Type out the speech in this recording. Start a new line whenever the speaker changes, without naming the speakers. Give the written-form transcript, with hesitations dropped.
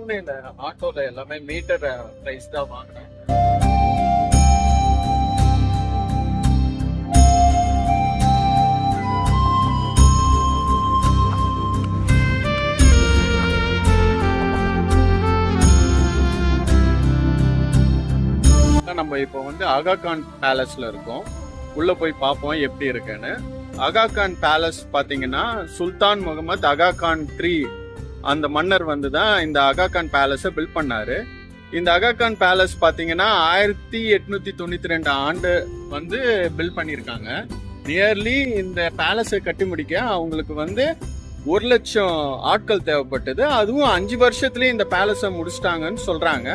பூனேல ஆட்டோல எல்லாமே metre price தான் வாங்குறேன். நம்ம இப்போ வந்து ஆகா கான் பேலஸ்ல இருக்கோம். உள்ள போய் பார்ப்போம் எப்படி இருக்குன்னு. ஆகா கான் பேலஸ் பாத்தீங்கன்னா சுல்தான் முகமது ஆகா கான் 3 அந்த மன்னர் வந்து தான் இந்த ஆகா கான் பேலஸை பில்ட் பண்ணாரு. இந்த ஆகா கான் பேலஸ் பாத்தீங்கன்னா 1892 ஆண்டு வந்து பில்ட் பண்ணியிருக்காங்க. நியர்லி இந்த பேலஸை கட்டி முடிக்க அவங்களுக்கு வந்து 1 லட்சம் ஆட்கள் தேவைப்பட்டது. அதுவும் 5 வருஷத்துலயே இந்த பேலஸை முடிச்சிட்டாங்கன்னு சொல்றாங்க.